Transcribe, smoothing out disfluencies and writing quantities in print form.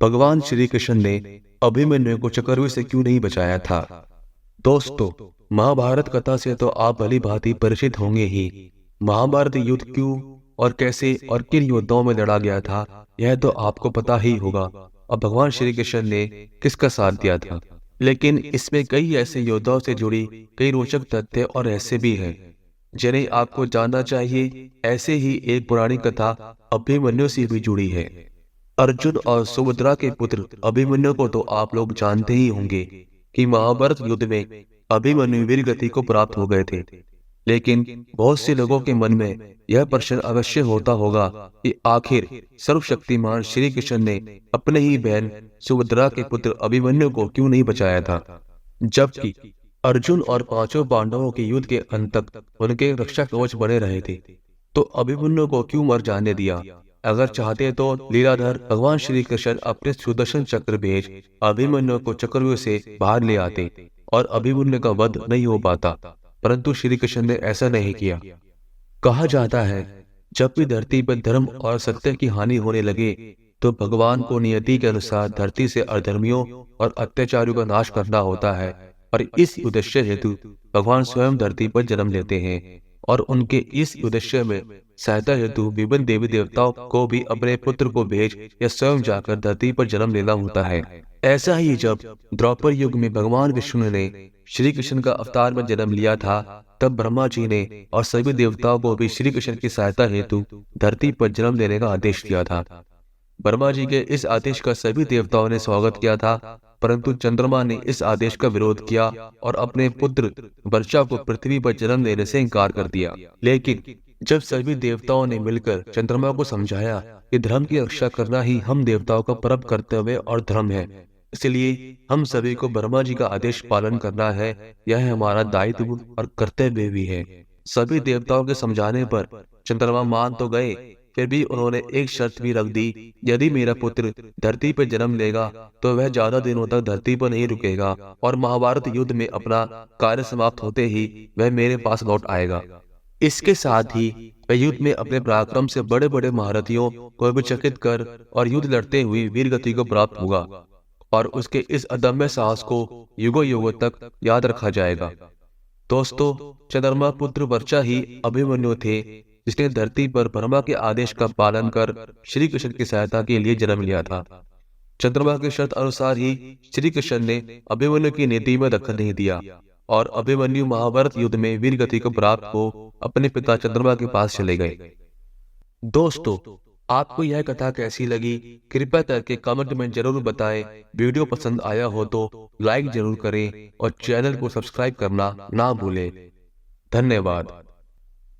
भगवान श्री कृष्ण ने अभिमन्यु को चक्रव्यूह से क्यों नहीं बचाया था? दोस्तों, महाभारत कथा से तो आप भली भांति परिचित होंगे ही। महाभारत युद्ध क्यों और कैसे और किन योद्धाओं में लड़ा गया था, यह तो आपको पता ही होगा। अब भगवान श्री कृष्ण ने किसका साथ दिया था, लेकिन इसमें कई ऐसे योद्धाओं से जुड़ी कई रोचक तथ्य और रहस्य भी हैं जिन्हें आपको जानना चाहिए। ऐसे ही एक पुरानी कथा अभिमन्यु से भी जुड़ी है। अर्जुन और सुभद्रा के पुत्र अभिमन्यु को तो आप लोग जानते ही होंगे कि महाभारत युद्ध में अभिमन्यु वीर गति को प्राप्त हो गए थे। लेकिन बहुत से लोगों के मन में यह प्रश्न अवश्य होता होगा कि आखिर सर्वशक्तिमान श्री कृष्ण ने अपने ही बहन सुभद्रा के पुत्र अभिमन्यु को क्यों नहीं बचाया था, जबकि अर्जुन और पांचों पांडवों के युद्ध के अंत तक उनके रक्षा कवच बने रहे थे। तो अभिमन्यु को क्यों मर जाने दिया? अगर चाहते तो लीलाधर भगवान श्री कृष्ण अपने सुदर्शन चक्र भेज अभिमन्यु को चक्रव्यूह से बाहर ले आते और अभिमन्यु का वध नहीं हो पाता, परंतु श्री कृष्ण ने ऐसा नहीं किया। कहा जाता है, जब भी धरती पर धर्म और सत्य की हानि होने लगे तो भगवान को नियति के अनुसार धरती से अधर्मियों और अत्याचारियों का नाश करना होता है, और इस उद्देश्य हेतु भगवान स्वयं धरती पर जन्म लेते हैं। और उनके इस उद्देश्य में सहायता हेतु विभिन्न देवी देवताओं को भी अपने पुत्र को भेज या स्वयं जाकर धरती पर जन्म लेना होता है। ऐसा ही जब द्वापर युग में भगवान विष्णु ने श्री कृष्ण का अवतार में जन्म लिया था, तब ब्रह्मा जी ने और सभी देवताओं को भी श्री कृष्ण की सहायता हेतु धरती पर जन्म लेने का आदेश दिया था। ब्रह्मा जी के इस आदेश का सभी देवताओं ने स्वागत किया था, परंतु चंद्रमा ने इस आदेश का विरोध किया और अपने पुत्र वर्षा को पृथ्वी पर जन्म देने से इनकार कर दिया। लेकिन जब सभी देवताओं ने मिलकर चंद्रमा को समझाया कि धर्म की रक्षा करना ही हम देवताओं का परम कर्तव्य और धर्म है, इसलिए हम सभी को ब्रह्मा जी का आदेश पालन करना है, यह हमारा दायित्व और कर्तव्य भी है। सभी देवताओं के समझाने पर चंद्रमा मान तो गए, फिर भी उन्होंने एक शर्त भी रख दी, यदि मेरा पुत्र धरती पर जन्म लेगा तो वह ज्यादा दिनों तक धरती पर नहीं रुकेगा और महाभारत युद्ध में अपना कार्य समाप्त होते ही वह मेरे पास लौट आएगा। इसके साथ ही वह युद्ध में अपने पराक्रम से बड़े बड़े महारथियों को भी चकित कर और युद्ध लड़ते हुए वीर गति को प्राप्त होगा, और उसके इस अदम्य साहस को युगों युगों तक याद रखा जाएगा। दोस्तों, चंद्रमा पुत्र वर्षा ही अभिमन्यु थे, जिसने धरती पर ब्रह्मा के आदेश का पालन कर श्री कृष्ण की सहायता के लिए जन्म लिया था। चंद्रमा के शर्त अनुसार ही श्री कृष्ण ने अभिमन्यु की नीति में दखल नहीं दिया और अभिमन्यु महाभारत युद्ध में वीर गति को प्राप्त हो अपने पिता चंद्रमा के पास चले गए। दोस्तों, आपको यह कथा कैसी लगी कृपया करके कमेंट में जरूर बताएं। वीडियो पसंद आया हो तो लाइक जरूर करें और चैनल को सब्सक्राइब करना ना भूलें। धन्यवाद।